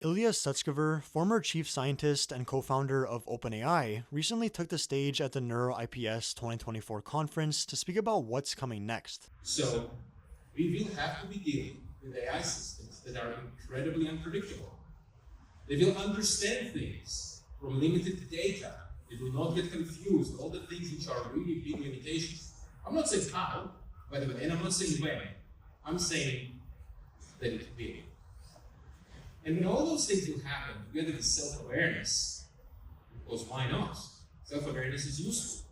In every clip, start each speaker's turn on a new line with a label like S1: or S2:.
S1: Ilya Sutskever, former chief scientist and co-founder of OpenAI, recently took the stage at the NeurIPS 2024 conference to speak about what's coming next.
S2: So we will have to be dealing with AI systems that are incredibly unpredictable. They will understand things from limited data. They will not get confused, all the things which are really big limitations. I'm not saying how, by the way, and I'm not saying when. I'm saying that it will. And when all those things will happen together with self-awareness, because why not? Self-awareness is useful.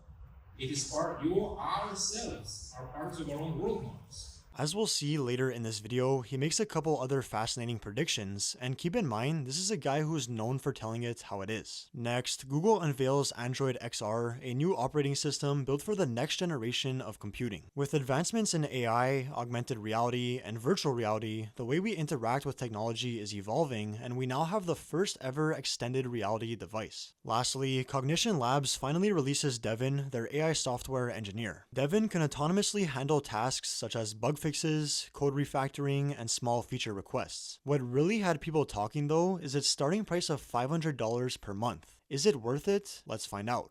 S2: It is part, ourselves are parts of our own world models.
S1: As we'll see later in this video, he makes a couple other fascinating predictions, and keep in mind, this is a guy who's known for telling it how it is. Next, Google unveils Android XR, a new operating system built for the next generation of computing. With advancements in AI, augmented reality, and virtual reality, the way we interact with technology is evolving, and we now have the first ever extended reality device. Lastly, Cognition Labs finally releases Devin, their AI software engineer. Devin can autonomously handle tasks such as bug fixes, code refactoring, and small feature requests. What really had people talking though is its starting price of $500 per month. Is it worth it? Let's find out.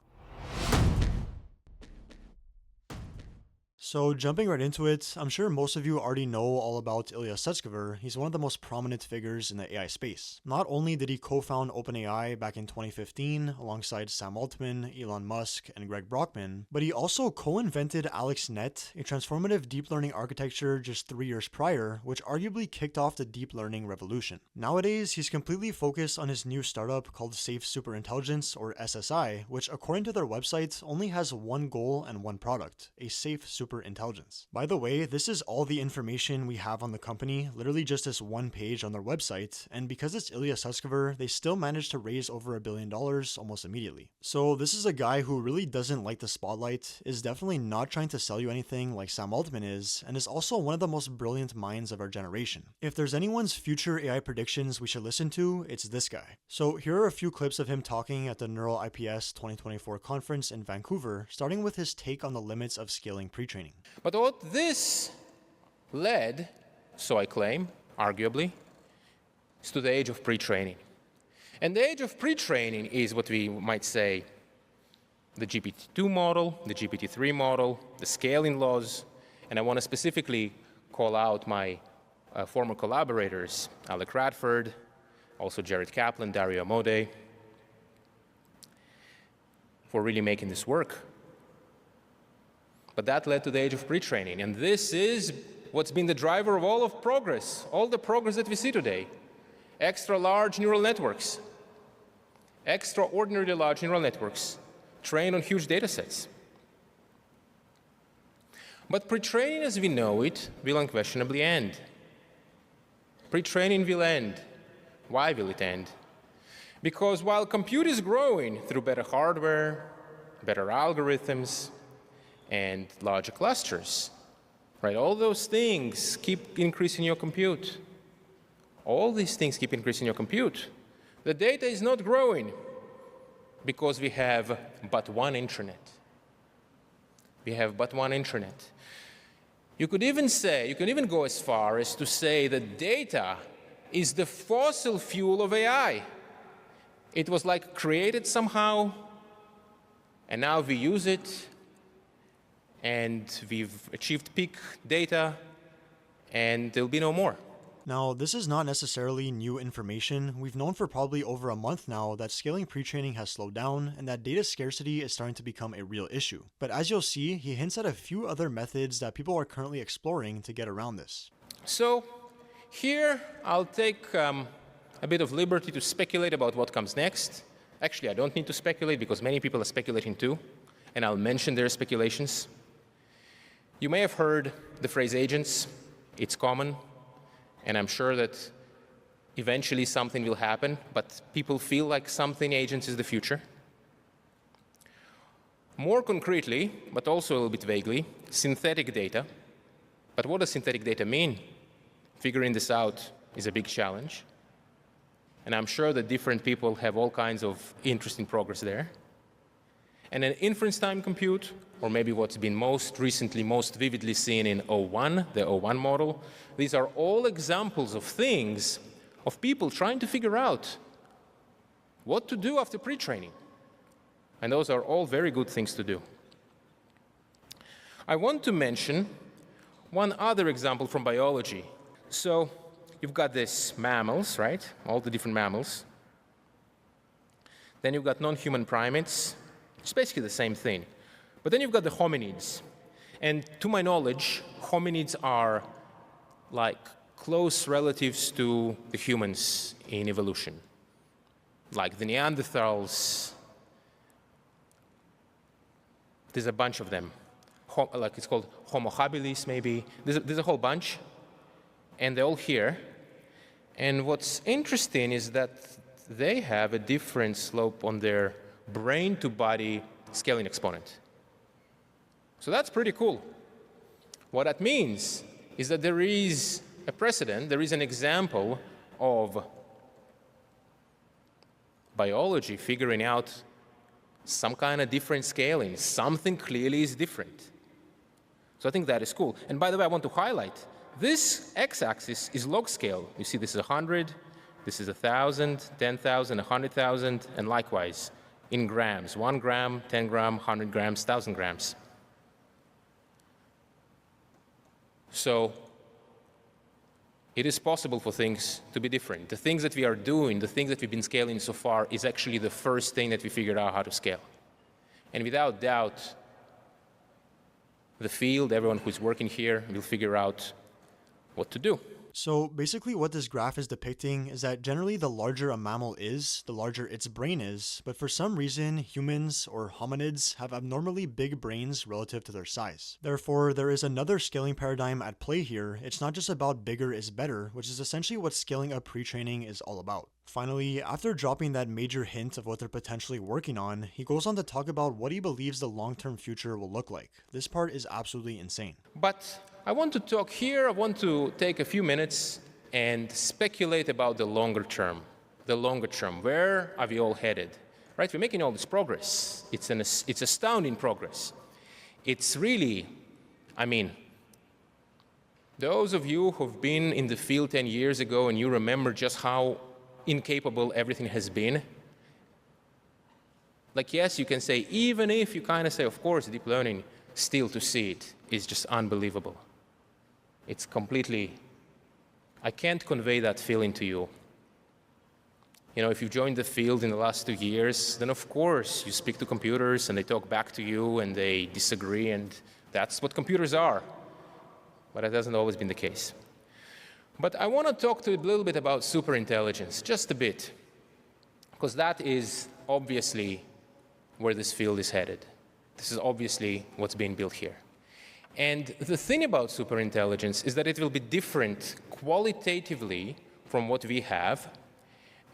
S1: So jumping right into it, I'm sure most of you already know all about Ilya Sutskever. He's one of the most prominent figures in the AI space. Not only did he co-found OpenAI back in 2015 alongside Sam Altman, Elon Musk, and Greg Brockman, but he also co-invented AlexNet, a transformative deep learning architecture just 3 years prior, which arguably kicked off the deep learning revolution. Nowadays, he's completely focused on his new startup called Safe Superintelligence, or SSI, which according to their website only has one goal and one product, a safe superintelligence. By the way, this is all the information we have on the company, literally just this one page on their website, and because it's Ilya Sutskever, they still managed to raise over $1 billion almost immediately. So this is a guy who really doesn't like the spotlight, is definitely not trying to sell you anything like Sam Altman is, and is also one of the most brilliant minds of our generation. If there's anyone's future AI predictions we should listen to, it's this guy. So here are a few clips of him talking at the NeurIPS 2024 conference in Vancouver, starting with his take on the limits of scaling pre-training.
S3: But what this led, so I claim, arguably, is to the age of pre-training. And the age of pre-training is what we might say the GPT-2 model, the GPT-3 model, the scaling laws, and I want to specifically call out my former collaborators, Alec Radford, also Jared Kaplan, Dario Amodei, for really making this work. But that led to the age of pre-training, and this is what's been the driver of all of progress, all the progress that we see today. Extra large neural networks, extraordinarily large neural networks, trained on huge data sets. But pre-training as we know it will unquestionably end. Pre-training will end. Why will it end? Because while compute is growing through better hardware, better algorithms, and larger clusters, right? All those things keep increasing your compute. All these things keep increasing your compute. The data is not growing because we have but one internet. We have but one internet. You could even say, you can even go as far as to say that data is the fossil fuel of AI. It was like created somehow, and now we use it, and we've achieved peak data, and there'll be no more.
S1: Now, this is not necessarily new information. We've known for probably over a month now that scaling pre-training has slowed down and that data scarcity is starting to become a real issue. But as you'll see, he hints at a few other methods that people are currently exploring to get around this.
S3: So here, I'll take a bit of liberty to speculate about what comes next. Actually, I don't need to speculate because many people are speculating too, and I'll mention their speculations. You may have heard the phrase agents. It's common, and I'm sure that eventually something will happen, but people feel like something agents is the future. More concretely, but also a little bit vaguely, synthetic data. But what does synthetic data mean? Figuring this out is a big challenge, and I'm sure that different people have all kinds of interesting progress there. And an inference time compute, or maybe what's been most recently, most vividly seen in O1, the O1 model, these are all examples of things of people trying to figure out what to do after pre-training. And those are all very good things to do. I want to mention one other example from biology. So you've got these mammals, right? All the different mammals. Then you've got non-human primates. It's basically the same thing. But then you've got the hominids. And to my knowledge, hominids are like close relatives to the humans in evolution, like the Neanderthals. There's a bunch of them. Like it's called Homo habilis, maybe. There's a whole bunch, and they're all here. And what's interesting is that they have a different slope on their brain-to-body scaling exponent. So that's pretty cool. What that means is that there is a precedent, there is an example of biology figuring out some kind of different scaling. Something clearly is different. So I think that is cool. And by the way, I want to highlight, this x-axis is log scale. You see this is 100, this is 1,000, 10,000, 100,000, and likewise in grams. 1 gram, 10 gram, 100 grams, 1,000 grams. So it is possible for things to be different. The things that we are doing, the things that we've been scaling so far, is actually the first thing that we figured out how to scale. And without doubt, the field, everyone who's working here, will figure out what to do.
S1: So basically what this graph is depicting is that generally the larger a mammal is, the larger its brain is, but for some reason humans or hominids have abnormally big brains relative to their size. Therefore, there is another scaling paradigm at play here. It's not just about bigger is better, which is essentially what scaling up pre-training is all about. Finally, after dropping that major hint of what they're potentially working on, he goes on to talk about what he believes the long-term future will look like. This part is absolutely insane.
S3: But I want to talk here, I want to take a few minutes and speculate about the longer term. The longer term, where are we all headed? Right, we're making all this progress. It's astounding progress. It's really, I mean, those of you who've been in the field 10 years ago and you remember just how incapable everything has been, like yes, you can say, even if you kind of say, of course, deep learning, still to see it is just unbelievable. It's completely, I can't convey that feeling to you. You know, if you've joined the field in the last 2 years, then of course you speak to computers and they talk back to you and they disagree, and that's what computers are. But that hasn't always been the case. But I want to talk to you a little bit about superintelligence, just a bit, because that is obviously where this field is headed. This is obviously what's being built here. And the thing about superintelligence is that it will be different qualitatively from what we have.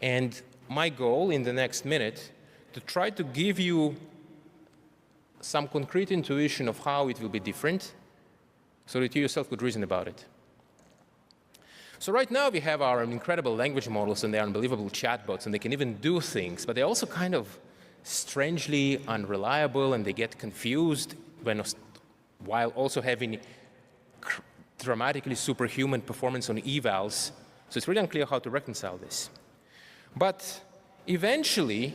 S3: And my goal in the next minute to try to give you some concrete intuition of how it will be different so that you yourself could reason about it. So right now we have our incredible language models and they're unbelievable chatbots and they can even do things, but they're also kind of strangely unreliable and they get confused while also having dramatically superhuman performance on evals. So it's really unclear how to reconcile this. But eventually,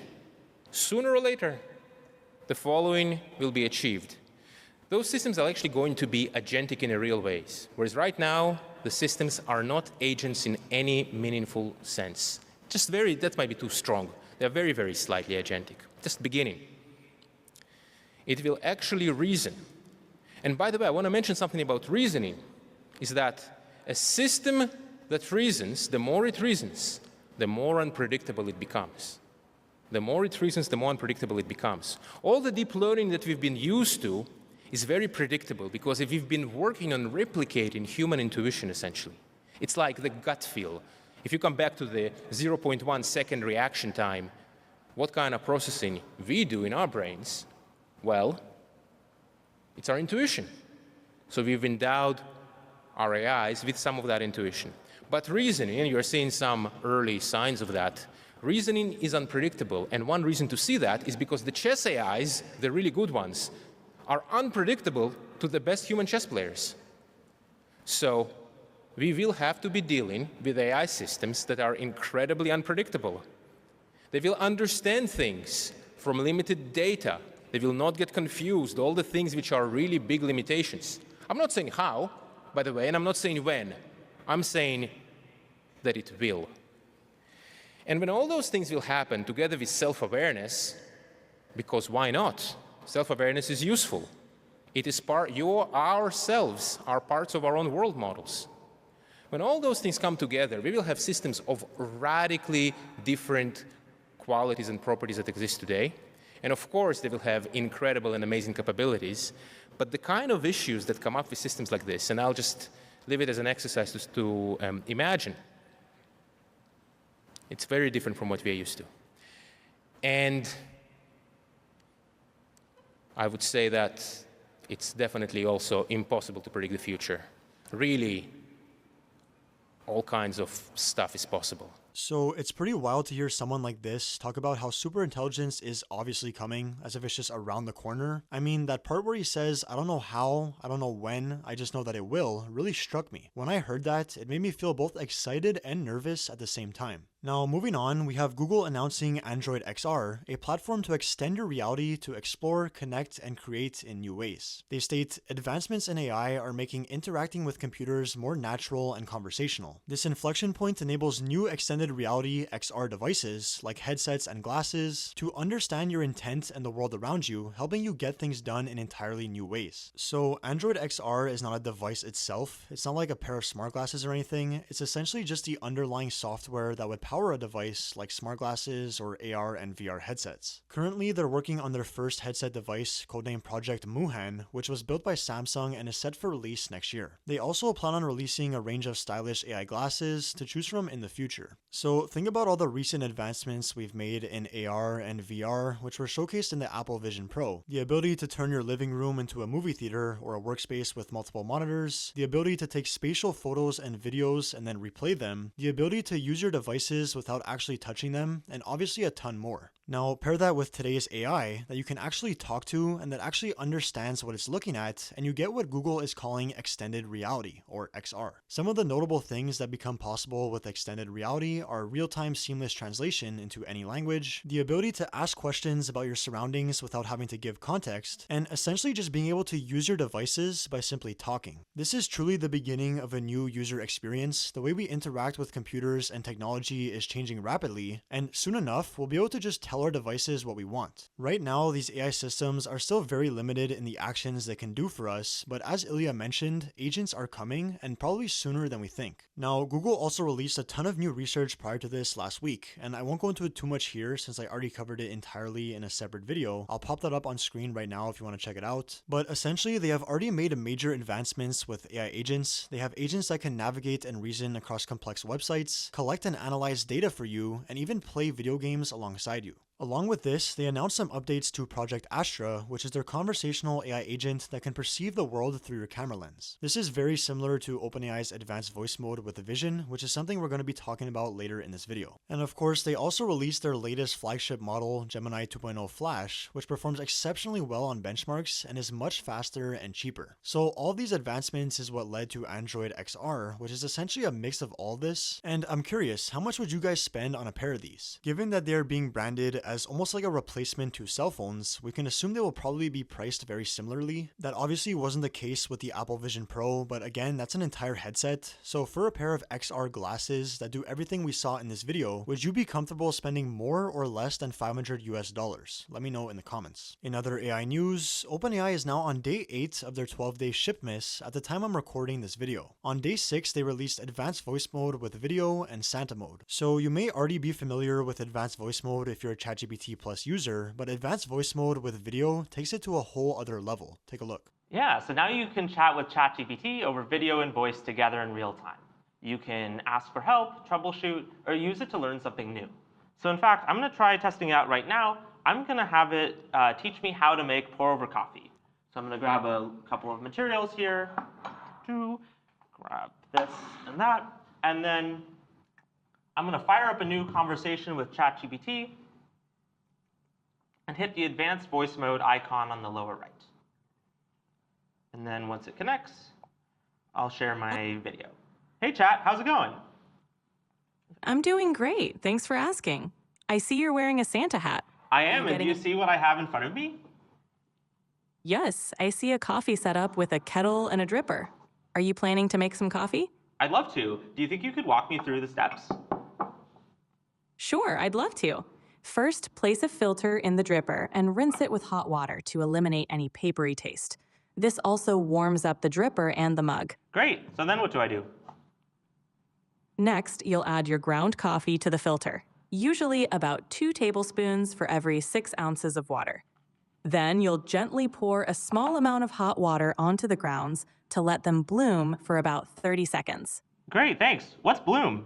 S3: sooner or later, the following will be achieved. Those systems are actually going to be agentic in a real ways, whereas right now, the systems are not agents in any meaningful sense. Just that might be too strong. They're very, very slightly agentic, just beginning. It will actually reason. And by the way, I want to mention something about reasoning, is that a system that reasons, the more it reasons, the more unpredictable it becomes. The more it reasons, the more unpredictable it becomes. All the deep learning that we've been used to is very predictable because if we've been working on replicating human intuition, essentially. It's like the gut feel. If you come back to the 0.1 second reaction time, what kind of processing we do in our brains? Well, it's our intuition. So we've endowed our AIs with some of that intuition. But reasoning, and you're seeing some early signs of that, reasoning is unpredictable. And one reason to see that is because the chess AIs, the really good ones, are unpredictable to the best human chess players. So we will have to be dealing with AI systems that are incredibly unpredictable. They will understand things from limited data. They will not get confused, all the things which are really big limitations. I'm not saying how, by the way, and I'm not saying when. I'm saying that it will. And when all those things will happen together with self-awareness, because why not? Self-awareness is useful. It is ourselves are parts of our own world models. When all those things come together, we will have systems of radically different qualities and properties that exist today. And of course, they will have incredible and amazing capabilities. But the kind of issues that come up with systems like this, and I'll just leave it as an exercise to imagine, it's very different from what we are used to. And I would say that it's definitely also impossible to predict the future. Really, all kinds of stuff is possible.
S1: So it's pretty wild to hear someone like this talk about how superintelligence is obviously coming, as if it's just around the corner. I mean, that part where he says, I don't know how, I don't know when, I just know that it will, really struck me. When I heard that, it made me feel both excited and nervous at the same time. Now, moving on, we have Google announcing Android XR, a platform to extend your reality to explore, connect, and create in new ways. They state, advancements in AI are making interacting with computers more natural and conversational. This inflection point enables new extended reality XR devices, like headsets and glasses, to understand your intent and the world around you, helping you get things done in entirely new ways. So, Android XR is not a device itself. It's not like a pair of smart glasses or anything. It's essentially just the underlying software that would power a device like smart glasses or AR and VR headsets. Currently, they're working on their first headset device, codenamed Project Muhan, which was built by Samsung and is set for release next year. They also plan on releasing a range of stylish AI glasses to choose from in the future. So think about all the recent advancements we've made in AR and VR, which were showcased in the Apple Vision Pro. The ability to turn your living room into a movie theater or a workspace with multiple monitors, the ability to take spatial photos and videos and then replay them, the ability to use your devices without actually touching them, and obviously a ton more. Now, pair that with today's AI that you can actually talk to and that actually understands what it's looking at, and you get what Google is calling extended reality, or XR. Some of the notable things that become possible with extended reality are real-time seamless translation into any language, the ability to ask questions about your surroundings without having to give context, and essentially just being able to use your devices by simply talking. This is truly the beginning of a new user experience. The way we interact with computers and technology is changing rapidly, and soon enough, we'll be able to just tell our devices what we want. Right now, these AI systems are still very limited in the actions they can do for us, but as Ilya mentioned, agents are coming, and probably sooner than we think. Now, Google also released a ton of new research prior to this last week, and I won't go into it too much here since I already covered it entirely in a separate video. I'll pop that up on screen right now if you want to check it out. But essentially, they have already made major advancements with AI agents. They have agents that can navigate and reason across complex websites, collect and analyze data for you, and even play video games alongside you. Along with this, they announced some updates to Project Astra, which is their conversational AI agent that can perceive the world through your camera lens. This is very similar to OpenAI's advanced voice mode with the Vision, which is something we're going to be talking about later in this video. And of course, they also released their latest flagship model, Gemini 2.0 Flash, which performs exceptionally well on benchmarks and is much faster and cheaper. So all these advancements is what led to Android XR, which is essentially a mix of all this. And I'm curious, how much would you guys spend on a pair of these? Given that they're being branded as almost like a replacement to cell phones, we can assume they will probably be priced very similarly. That obviously wasn't the case with the Apple Vision Pro, but again, that's an entire headset. So for a pair of XR glasses that do everything we saw in this video, would you be comfortable spending more or less than $500 US? Let me know in the comments. In other AI news, OpenAI is now on day 8 of their 12-day ship miss at the time I'm recording this video. On day 6, they released advanced voice mode with video and Santa mode. So you may already be familiar with advanced voice mode if you're a ChatGPT Plus user, but advanced voice mode with video takes it to a whole other level. Take a look.
S4: Yeah, so now you can chat with ChatGPT over video and voice together in real time. You can ask for help, troubleshoot, or use it to learn something new. So in fact, I'm going to try testing it out right now. I'm going to have it teach me how to make pour-over coffee. So I'm going to grab a couple of materials here, grab this and that, and then I'm going to fire up a new conversation with ChatGPT and hit the advanced voice mode icon on the lower right. And then once it connects, I'll share my video. Hey chat, how's it going?
S5: I'm doing great. Thanks for asking. I see you're wearing a Santa hat.
S4: I
S5: Are
S4: am, and do you see what I have in front of me?
S5: Yes, I see a coffee setup with a kettle and a dripper. Are you planning to make some coffee?
S4: I'd love to. Do you think you could walk me through the steps?
S5: Sure, I'd love to. First, place a filter in the dripper and rinse it with hot water to eliminate any papery taste. This also warms up the dripper and the mug.
S4: Great, so then what do I do?
S5: Next, you'll add your ground coffee to the filter, usually about 2 tablespoons for every 6 ounces of water. Then you'll gently pour a small amount of hot water onto the grounds to let them bloom for about 30 seconds.
S4: Great, thanks. What's bloom?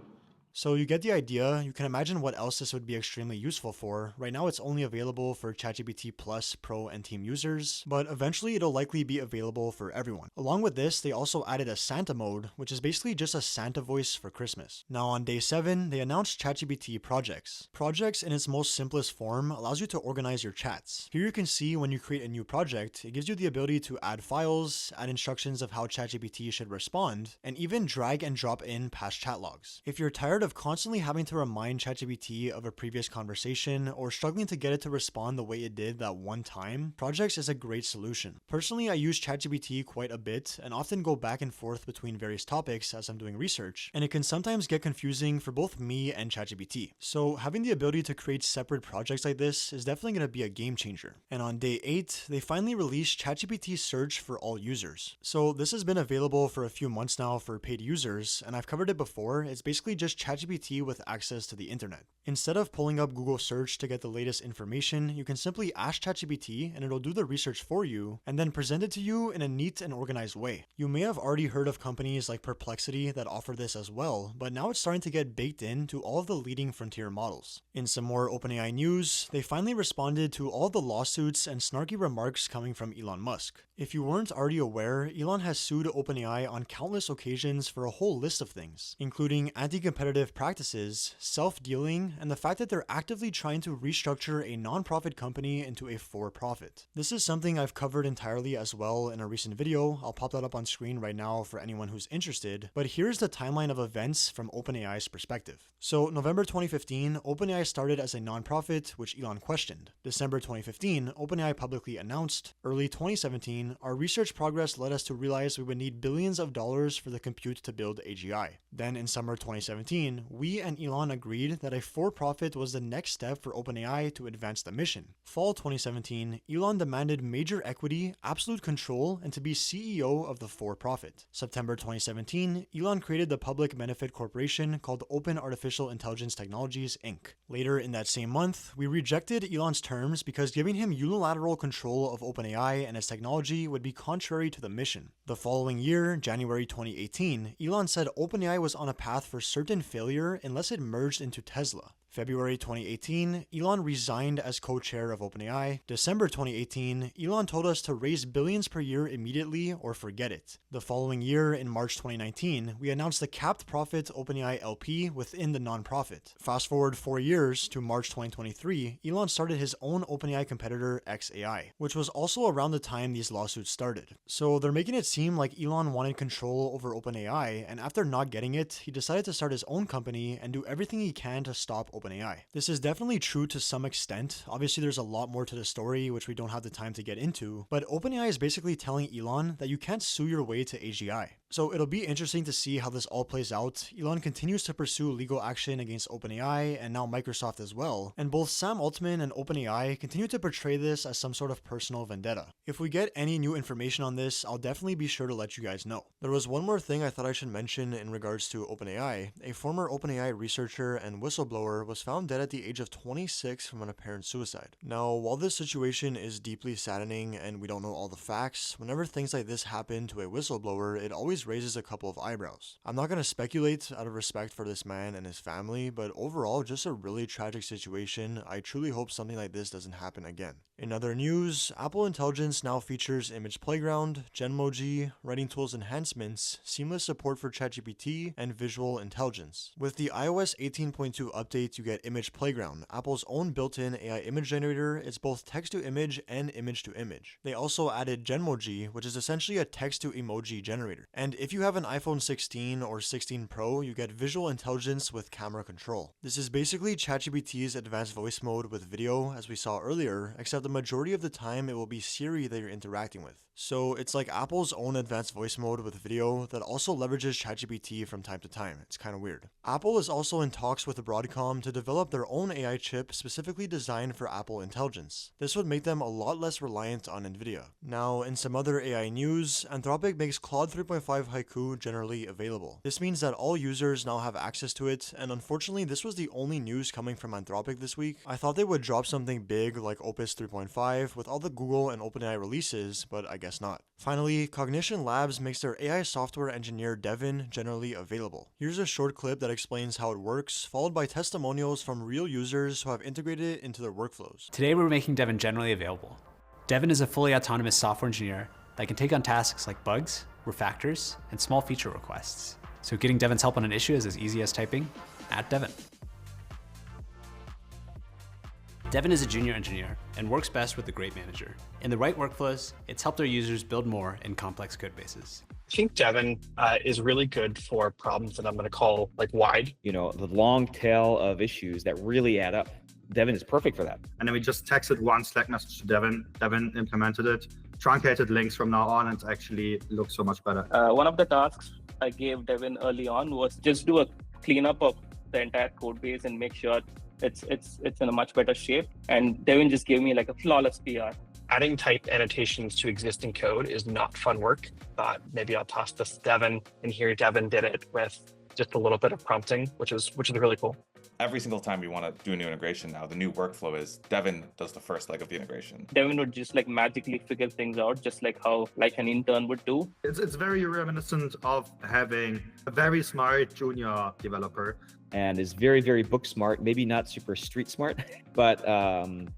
S1: So you get the idea. You can imagine what else this would be extremely useful for. Right now it's only available for ChatGPT Plus Pro and Team users, but eventually it'll likely be available for everyone. Along with this, they also added a Santa mode, which is basically just a Santa voice for Christmas. Now on day 7, they announced ChatGPT Projects. Projects in its most simplest form allows you to organize your chats. Here you can see when you create a new project, it gives you the ability to add files, add instructions of how ChatGPT should respond, and even drag and drop in past chat logs. If you're tired of constantly having to remind ChatGPT of a previous conversation or struggling to get it to respond the way it did that one time, Projects is a great solution. Personally, I use ChatGPT quite a bit and often go back and forth between various topics as I'm doing research, and it can sometimes get confusing for both me and ChatGPT. So having the ability to create separate projects like this is definitely going to be a game changer. And on day 8, they finally released ChatGPT Search for all users. So this has been available for a few months now for paid users, and I've covered it before. It's basically just ChatGPT with access to the internet. Instead of pulling up Google search to get the latest information, you can simply ask ChatGPT and it'll do the research for you and then present it to you in a neat and organized way. You may have already heard of companies like Perplexity that offer this as well, but now it's starting to get baked into all of the leading frontier models. In some more OpenAI news, they finally responded to all the lawsuits and snarky remarks coming from Elon Musk. If you weren't already aware, Elon has sued OpenAI on countless occasions for a whole list of things, including anti-competitive practices, self-dealing, and the fact that they're actively trying to restructure a non-profit company into a for-profit. This is something I've covered entirely as well in a recent video. I'll pop that up on screen right now for anyone who's interested, but here's the timeline of events from OpenAI's perspective. So November 2015, OpenAI started as a non-profit, which Elon questioned. December 2015, OpenAI publicly announced. Early 2017, our research progress led us to realize we would need billions of dollars for the compute to build AGI. Then in summer 2017, we and Elon agreed that a for-profit was the next step for OpenAI to advance the mission. Fall 2017, Elon demanded major equity, absolute control, and to be CEO of the for-profit. September 2017, Elon created the public benefit corporation called Open Artificial Intelligence Technologies, Inc. Later in that same month, we rejected Elon's terms because giving him unilateral control of OpenAI and its technology would be contrary to the mission. The following year, January 2018, Elon said OpenAI was on a path for certain failure unless it merged into Tesla. February 2018, Elon resigned as co-chair of OpenAI. December 2018, Elon told us to raise billions per year immediately or forget it. The following year, in March 2019, we announced the capped profit OpenAI LP within the nonprofit. Fast forward 4 years to March 2023, Elon started his own OpenAI competitor xAI, which was also around the time these lawsuits started. So they're making it seem like Elon wanted control over OpenAI, and after not getting it, he decided to start his own company and do everything he can to stop OpenAI. This is definitely true to some extent. Obviously, there's a lot more to the story, which we don't have the time to get into, but OpenAI is basically telling Elon that you can't sue your way to AGI. So it'll be interesting to see how this all plays out. Elon continues to pursue legal action against OpenAI and now Microsoft as well, and both Sam Altman and OpenAI continue to portray this as some sort of personal vendetta. If we get any new information on this, I'll definitely be sure to let you guys know. There was one more thing I thought I should mention in regards to OpenAI. A former OpenAI researcher and whistleblower was found dead at the age of 26 from an apparent suicide. Now, while this situation is deeply saddening and we don't know all the facts, whenever things like this happen to a whistleblower, it always raises a couple of eyebrows. I'm not going to speculate out of respect for this man and his family, but overall, just a really tragic situation. I truly hope something like this doesn't happen again. In other news, Apple Intelligence now features Image Playground, Genmoji, writing tools enhancements, seamless support for ChatGPT, and visual intelligence. With the iOS 18.2 update, you get Image Playground, Apple's own built-in AI image generator. It's both text-to-image and image-to-image. They also added Genmoji, which is essentially a text-to-emoji generator. And And if you have an iPhone 16 or 16 Pro, you get visual intelligence with camera control. This is basically ChatGPT's advanced voice mode with video, as we saw earlier, except the majority of the time it will be Siri that you're interacting with. So it's like Apple's own advanced voice mode with video that also leverages ChatGPT from time to time. It's kind of weird. Apple is also in talks with Broadcom to develop their own AI chip specifically designed for Apple Intelligence. This would make them a lot less reliant on NVIDIA. Now, in some other AI news, Anthropic makes Claude 3.5 Haiku generally available. This means that all users now have access to it, and unfortunately this was the only news coming from Anthropic this week. I thought they would drop something big like Opus 3.5 with all the Google and OpenAI releases, but I guess not. Finally, Cognition Labs makes their AI software engineer Devin generally available. Here's a short clip that explains how it works, followed by testimonials from real users who have integrated it into their workflows.
S6: Today we're making Devin generally available. Devin is a fully autonomous software engineer that can take on tasks like bugs, refactors, and small feature requests. So getting Devin's help on an issue is as easy as typing @Devin. Devin is a junior engineer and works best with a great manager. In the right workflows, it's helped our users build more in complex code bases.
S7: I think Devin is really good for problems that I'm going to call like wide.
S8: You know, the long tail of issues that really add up. Devin is perfect for that.
S9: And then we just texted one Slack message to Devin. Devin implemented it, truncated links from now on, and it actually looks so much better.
S10: One of the tasks I gave Devin early on was just do a cleanup of the entire code base and make sure it's in a much better shape. And Devin just gave me like a flawless PR.
S7: Adding type annotations to existing code is not fun work, but maybe I'll toss this to Devin, and here Devin did it with just a little bit of prompting, which is really cool.
S11: Every single time we want to do a new integration now, the new workflow is Devin does the first leg of the integration.
S10: Devin would just like magically figure things out, just like how like an intern would do.
S9: It's very reminiscent of having a very smart junior developer.
S8: And is very, very book smart, maybe not super street smart, but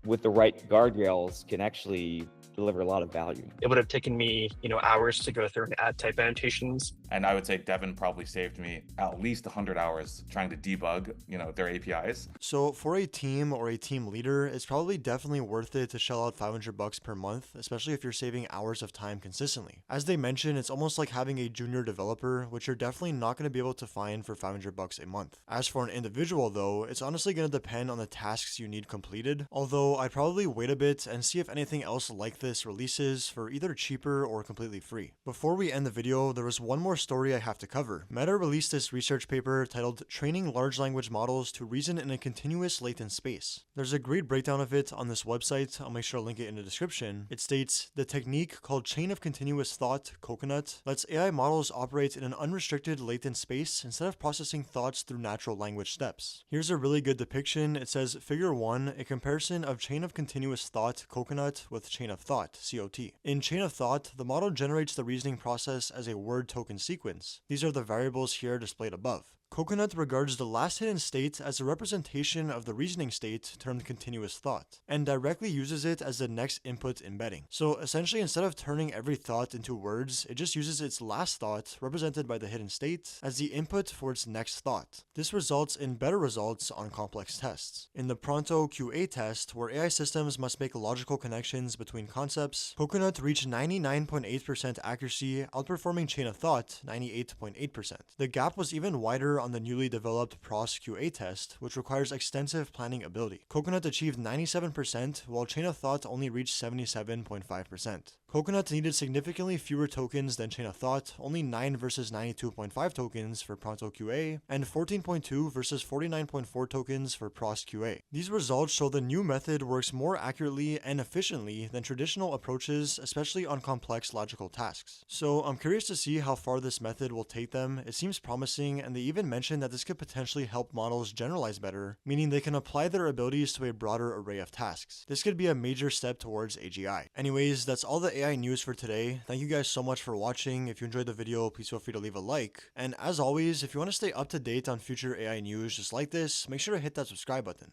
S8: with the right guardrails can actually deliver a lot of value.
S7: It would have taken me, hours to go through and add type annotations.
S11: And I would say Devin probably saved me at least 100 hours trying to debug, their APIs.
S1: So for a team or a team leader, it's probably definitely worth it to shell out $500 per month, especially if you're saving hours of time consistently. As they mentioned, it's almost like having a junior developer, which you're definitely not going to be able to find for $500 a month. As for an individual though, it's honestly going to depend on the tasks you need completed, although I'd probably wait a bit and see if anything else like this releases for either cheaper or completely free. Before we end the video, there was one more story I have to cover. Meta released this research paper titled Training Large Language Models to Reason in a Continuous Latent Space. There's a great breakdown of it on this website. I'll make sure to link it in the description. It states, the technique called Chain of Continuous Thought, Coconut, lets AI models operate in an unrestricted latent space instead of processing thoughts through natural language steps. Here's a really good depiction. It says, Figure 1, a comparison of Chain of Continuous Thought, Coconut with Chain of Thought, COT. In Chain of Thought, the model generates the reasoning process as a word token sequence. These are the variables here displayed above. Coconut regards the last hidden state as a representation of the reasoning state termed continuous thought, and directly uses it as the next input embedding. So essentially, instead of turning every thought into words, it just uses its last thought, represented by the hidden state, as the input for its next thought. This results in better results on complex tests. In the Pronto QA test, where AI systems must make logical connections between concepts, Coconut reached 99.8% accuracy, outperforming Chain of Thought 98.8%. The gap was even wider on the newly developed PROS QA test, which requires extensive planning ability. Coconut achieved 97%, while Chain of Thought only reached 77.5%. Coconut needed significantly fewer tokens than Chain of Thought, only 9 versus 92.5 tokens for Pronto QA, and 14.2 versus 49.4 tokens for PROS QA. These results show the new method works more accurately and efficiently than traditional approaches, especially on complex logical tasks. So I'm curious to see how far this method will take them. It seems promising, and they even mentioned that this could potentially help models generalize better, meaning they can apply their abilities to a broader array of tasks. This could be a major step towards AGI. Anyways, that's all the AI news for today. Thank you guys so much for watching. If you enjoyed the video, please feel free to leave a like. And as always, if you want to stay up to date on future AI news just like this, make sure to hit that subscribe button.